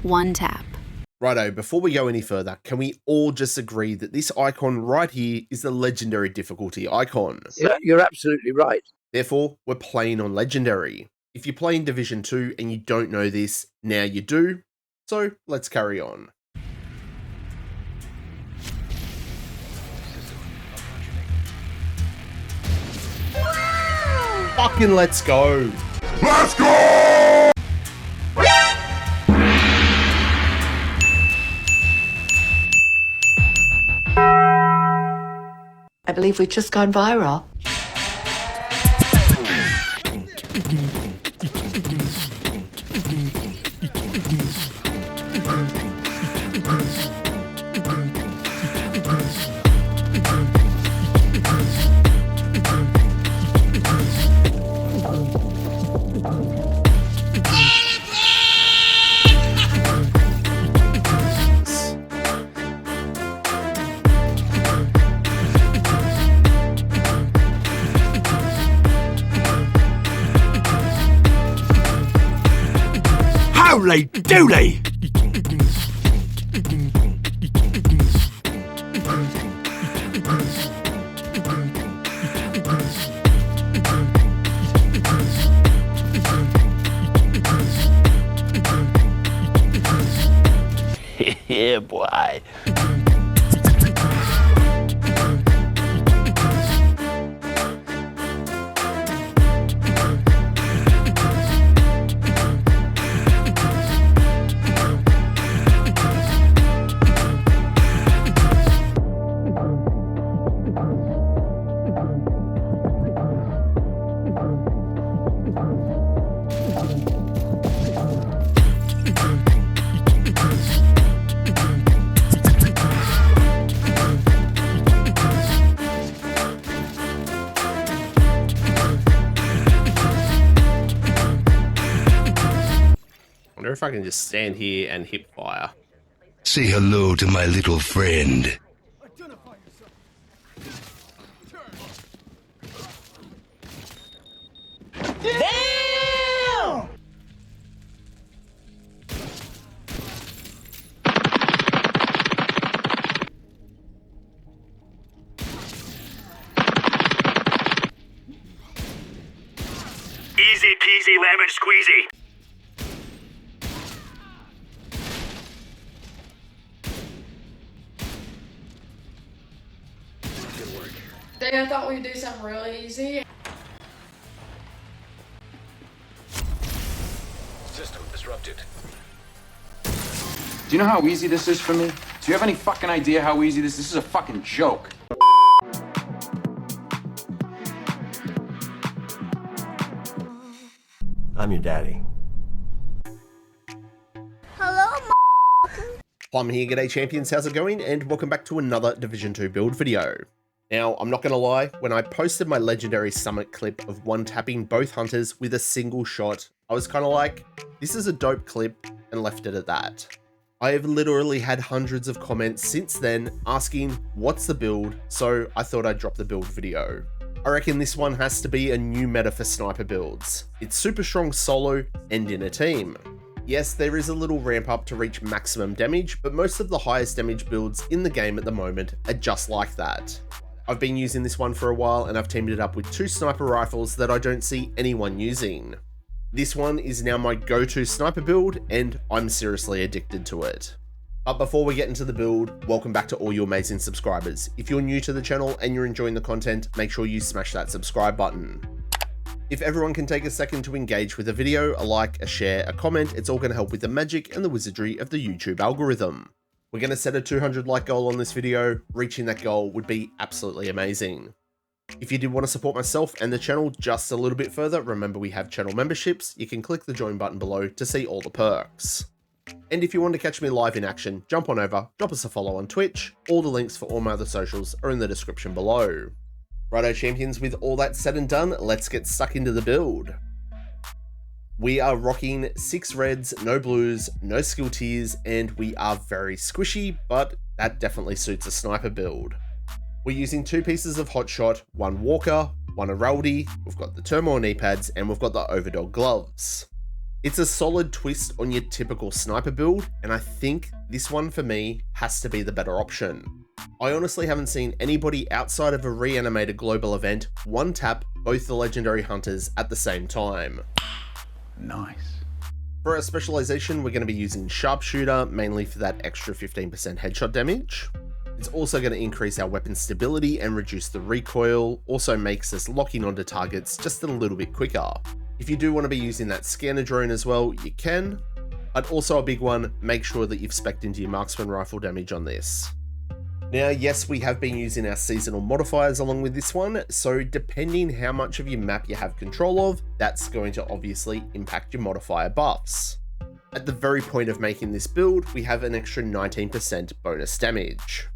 one tap. Righto, before we go any further, can we all just agree that this icon right here is the legendary difficulty icon? Yeah, you're absolutely right. Therefore, we're playing on legendary. If you're playing Division 2 and you don't know this, now you do. So let's carry on. Wow! Fucking let's go! Let's go! I believe we've just gone viral. Holy dooly! Yeah, boy. I wonder if I can just stand here and hip fire. Say hello to my little friend. Damn! Easy peasy lemon squeezy. Dang, I thought we'd do something really easy. System disrupted. Do you know how easy this is for me? Do you have any fucking idea how easy this is? This is a fucking joke. I'm your daddy. Plum here, g'day champions, how's it going? And welcome back to another Division 2 build video. Now, I'm not gonna lie, when I posted my legendary summit clip of one-tapping both hunters with a single shot, I was kinda like, this is a dope clip, and left it at that. I have literally had hundreds of comments since then asking, what's the build? So I thought I'd drop the build video. I reckon this one has to be a new meta for sniper builds. It's super strong solo and in a team. Yes, there is a little ramp up to reach maximum damage, but most of the highest damage builds in the game at the moment are just like that. I've been using this one for a while and I've teamed it up with two sniper rifles that I don't see anyone using. This one is now my go-to sniper build and I'm seriously addicted to it. But before we get into the build, welcome back to all you amazing subscribers. If you're new to the channel and you're enjoying the content, make sure you smash that subscribe button. If everyone can take a second to engage with the video, a like, a share, a comment, it's all going to help with the magic and the wizardry of the YouTube algorithm. We're going to set a 200 like goal on this video. Reaching that goal would be absolutely amazing. If you did want to support myself and the channel just a little bit further, remember we have channel memberships. You can click the join button below to see all the perks. And if you want to catch me live in action, jump on over, drop us a follow on Twitch. All the links for all my other socials are in the description below. Righto champions, with all that said and done, let's get stuck into the build. We are rocking 6 reds, no blues, no skill tiers, and we are very squishy, but that definitely suits a sniper build. We're using 2 pieces of hotshot, 1 walker, 1 heraldi, we've got the turmoil knee pads, and we've got the overdog gloves. It's a solid twist on your typical sniper build, and I think this one for me has to be the better option. I honestly haven't seen anybody outside of a reanimated global event one-tap both the legendary hunters at the same time. Nice. For our specialization, we're going to be using Sharpshooter, mainly for that extra 15% headshot damage. It's also going to increase our weapon stability and reduce the recoil, also makes us locking onto targets just a little bit quicker. If you do want to be using that scanner drone as well, you can. But also a big one, make sure that you've spec'd into your marksman rifle damage on this. Now, yes, we have been using our seasonal modifiers along with this one, so depending how much of your map you have control of, that's going to obviously impact your modifier buffs. At the very point of making this build, we have an extra 19% bonus damage.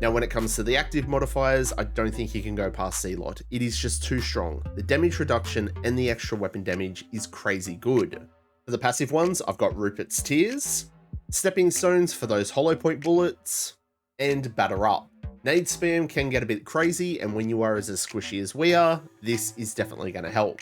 Now, when it comes to the active modifiers, I don't think you can go past C-Lot. It is just too strong. The damage reduction and the extra weapon damage is crazy good. For the passive ones, I've got Rupert's Tears, Stepping Stones for those hollow point bullets, and Batter Up. Nade spam can get a bit crazy, and when you are as squishy as we are, this is definitely going to help.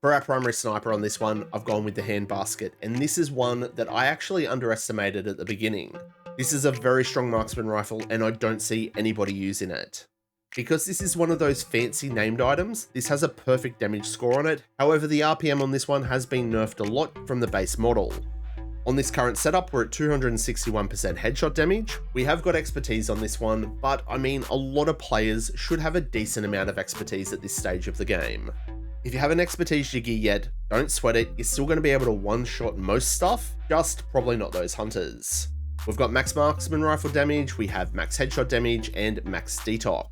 For our primary sniper on this one, I've gone with the Handbasket, and this is one that I actually underestimated at the beginning. This is a very strong marksman rifle, and I don't see anybody using it. Because this is one of those fancy named items, this has a perfect damage score on it, however the RPM on this one has been nerfed a lot from the base model. On this current setup, we're at 261% headshot damage. We have got expertise on this one, but I mean, a lot of players should have a decent amount of expertise at this stage of the game. If you haven't expertise your gear yet, don't sweat it, you're still going to be able to one-shot most stuff, just probably not those hunters. We've got max marksman rifle damage, we have max headshot damage, and max detox.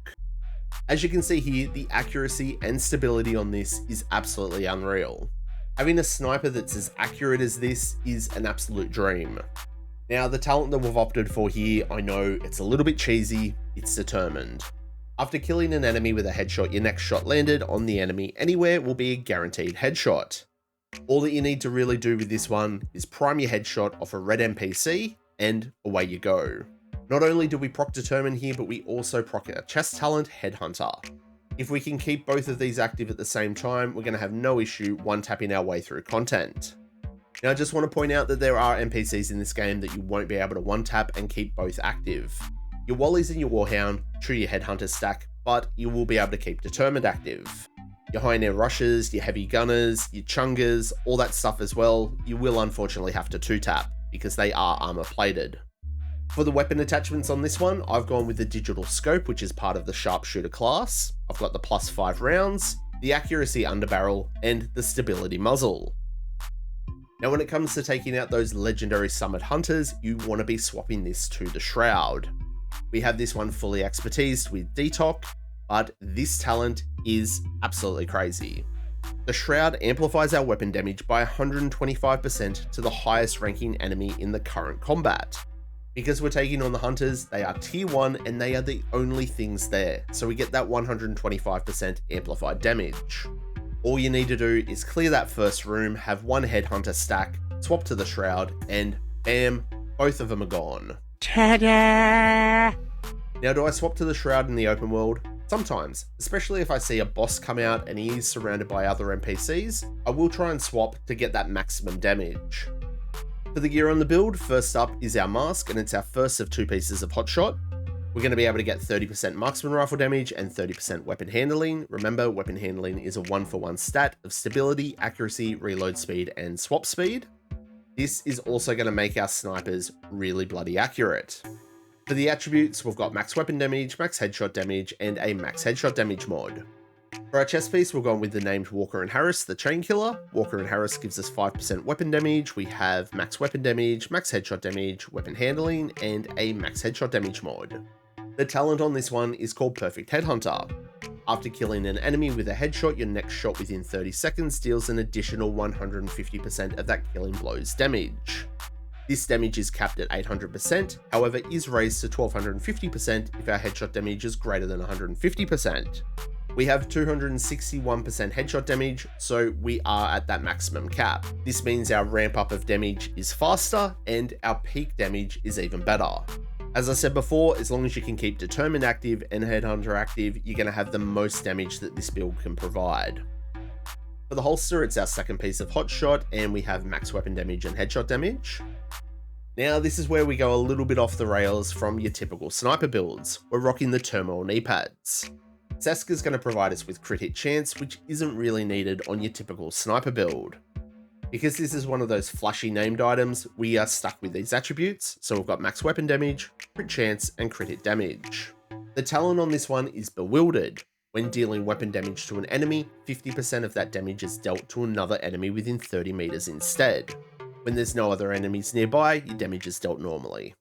As you can see here, the accuracy and stability on this is absolutely unreal. Having a sniper that's as accurate as this is an absolute dream. Now, the talent that we've opted for here, I know it's a little bit cheesy, it's determined. After killing an enemy with a headshot, your next shot landed on the enemy anywhere will be a guaranteed headshot. All that you need to really do with this one is prime your headshot off a red NPC, and away you go. Not only do we proc determine here, but we also proc our chest talent, Headhunter. If we can keep both of these active at the same time, we're going to have no issue one-tapping our way through content. Now, I just want to point out that there are NPCs in this game that you won't be able to one-tap and keep both active. Your Wallies and your Warhound, true your Headhunter stack, but you will be able to keep Determined active. Your high air rushers, your heavy gunners, your chungers, all that stuff as well, you will unfortunately have to two-tap, because they are armor plated. For the weapon attachments on this one, I've gone with the digital scope, which is part of the Sharpshooter class. I've got the +5 rounds, the accuracy underbarrel, and the stability muzzle. Now, when it comes to taking out those legendary summit hunters, you want to be swapping this to the Shroud. We have this one fully expertised with detox, but this talent is absolutely crazy. The Shroud amplifies our weapon damage by 125% to the highest ranking enemy in the current combat. Because we're taking on the hunters, they are tier 1 and they are the only things there, so we get that 125% amplified damage. All you need to do is clear that first room, have one Headhunter stack, swap to the Shroud, and bam, both of them are gone. Ta-da! Now, do I swap to the Shroud in the open world? Sometimes, especially if I see a boss come out and he is surrounded by other NPCs, I will try and swap to get that maximum damage. For the gear on the build, first up is our mask, and it's our first of 2 pieces of hotshot. We're going to be able to get 30% marksman rifle damage and 30% weapon handling. Remember, weapon handling is a 1-for-1 stat of stability, accuracy, reload speed, and swap speed. This is also going to make our snipers really bloody accurate. For the attributes, we've got max weapon damage, max headshot damage, and a max headshot damage mod. For our chest piece, we're going with the named Walker and Harris, the Chain Killer. Walker and Harris gives us 5% weapon damage. We have max weapon damage, max headshot damage, weapon handling, and a max headshot damage mod. The talent on this one is called Perfect Headhunter. After killing an enemy with a headshot, your next shot within 30 seconds deals an additional 150% of that killing blow's damage. This damage is capped at 800%, however is raised to 1250% if our headshot damage is greater than 150%. We have 261% headshot damage, so we are at that maximum cap. This means our ramp up of damage is faster and our peak damage is even better. As I said before, as long as you can keep Determined active and Headhunter active, you're going to have the most damage that this build can provide. For the holster, it's our second piece of hotshot, and we have max weapon damage and headshot damage. Now this is where we go a little bit off the rails from your typical sniper builds. We're rocking the turmoil knee pads. Seska's going to provide us with crit hit chance, which isn't really needed on your typical sniper build. Because this is one of those flashy named items, we are stuck with these attributes, so we've got max weapon damage, crit chance, and crit hit damage. The talent on this one is Bewildered. When dealing weapon damage to an enemy, 50% of that damage is dealt to another enemy within 30 meters instead. When there's no other enemies nearby, your damage is dealt normally.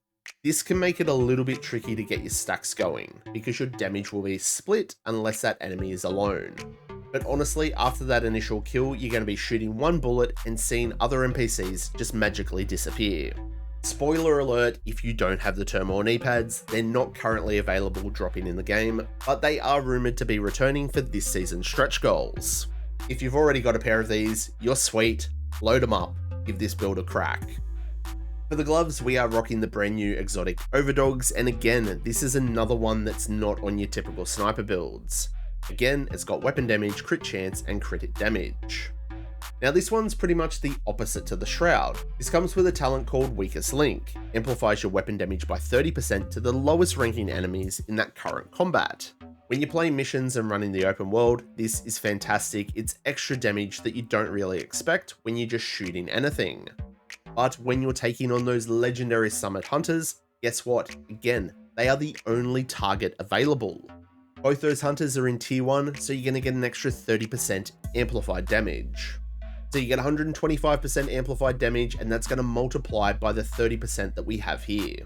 This can make it a little bit tricky to get your stacks going, because your damage will be split unless that enemy is alone. But honestly, after that initial kill, you're going to be shooting one bullet and seeing other NPCs just magically disappear. Spoiler alert, if you don't have the turmoil knee pads, they're not currently available dropping in the game, but they are rumoured to be returning for this season's stretch goals. If you've already got a pair of these, you're sweet, load them up, give this build a crack. For the gloves, we are rocking the brand new exotic Overdogs, and again, this is another one that's not on your typical sniper builds. Again, it's got weapon damage, crit chance, and crit hit damage. Now this one's pretty much the opposite to the Shroud. This comes with a talent called Weakest Link, amplifies your weapon damage by 30% to the lowest ranking enemies in that current combat. When you're playing missions and running the open world, this is fantastic. It's extra damage that you don't really expect when you're just shooting anything. But when you're taking on those legendary summit hunters, guess what? Again, they are the only target available. Both those hunters are in tier 1, so you're going to get an extra 30% amplified damage. So you get 125% amplified damage, and that's going to multiply by the 30% that we have here.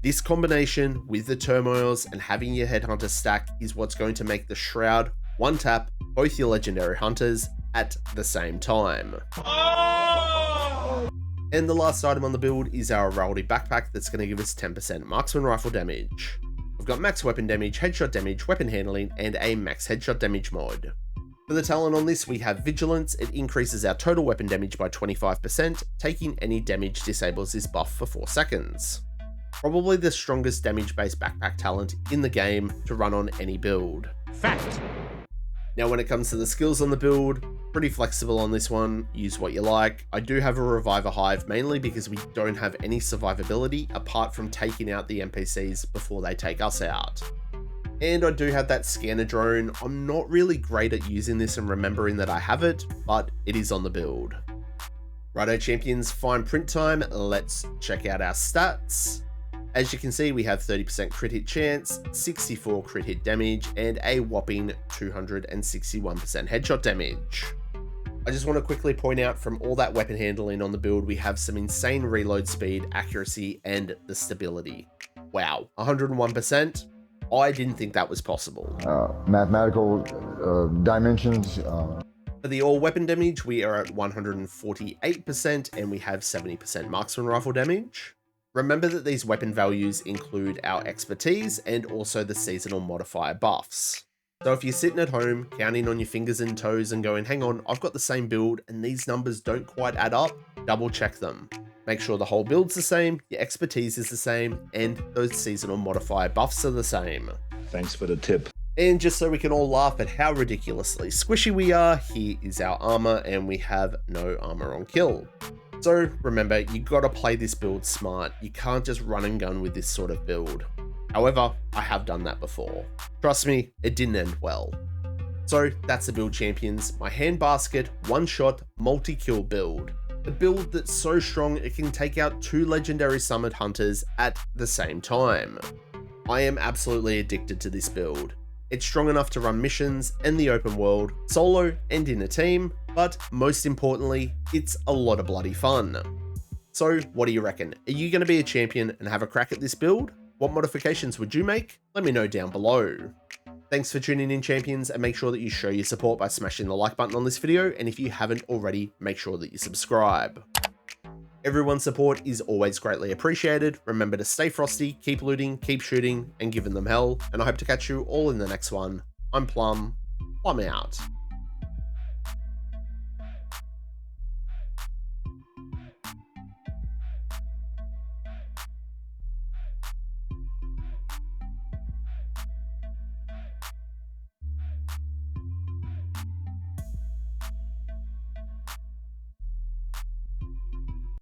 This combination with the turmoils and having your headhunter stack is what's going to make the Shroud one tap both your legendary hunters at the same time. And the last item on the build is our Rowdy backpack that's going to give us 10% marksman rifle damage. We've got max weapon damage, headshot damage, weapon handling, and a max headshot damage mod. For the talent on this, we have Vigilance. It increases our total weapon damage by 25%, taking any damage disables this buff for 4 seconds. Probably the strongest damage-based backpack talent in the game to run on any build. Fact. Now when it comes to the skills on the build, pretty flexible on this one, use what you like. I do have a Reviver Hive mainly because we don't have any survivability apart from taking out the NPCs before they take us out. And I do have that scanner drone. I'm not really great at using this and remembering that I have it, but it is on the build. Righto champions, fine print time, let's check out our stats. As you can see, we have 30% crit hit chance, 64 crit hit damage, and a whopping 261% headshot damage. I just want to quickly point out from all that weapon handling on the build, we have some insane reload speed, accuracy, and the stability. Wow, 101%. I didn't think that was possible. Mathematical dimensions. For the all weapon damage, we are at 148% and we have 70% marksman rifle damage. Remember that these weapon values include our expertise and also the seasonal modifier buffs. So if you're sitting at home, counting on your fingers and toes and going, hang on, I've got the same build and these numbers don't quite add up, double check them. Make sure the whole build's the same, your expertise is the same, and those seasonal modifier buffs are the same. Thanks for the tip. And just so we can all laugh at how ridiculously squishy we are, here is our armor, and we have no armor on kill. So remember, you gotta play this build smart. You can't just run and gun with this sort of build. However, I have done that before. Trust me, it didn't end well. So that's the build champions, my handbasket, one-shot, multi-kill build. A build that's so strong it can take out 2 legendary summit hunters at the same time. I am absolutely addicted to this build. It's strong enough to run missions and the open world, solo and in a team, but most importantly, it's a lot of bloody fun. So what do you reckon? Are you going to be a champion and have a crack at this build? What modifications would you make? Let me know down below. Thanks for tuning in champions, and make sure that you show your support by smashing the like button on this video, and if you haven't already, make sure that you subscribe. Everyone's support is always greatly appreciated. Remember to stay frosty, keep looting, keep shooting, and giving them hell, and I hope to catch you all in the next one. I'm Plum out.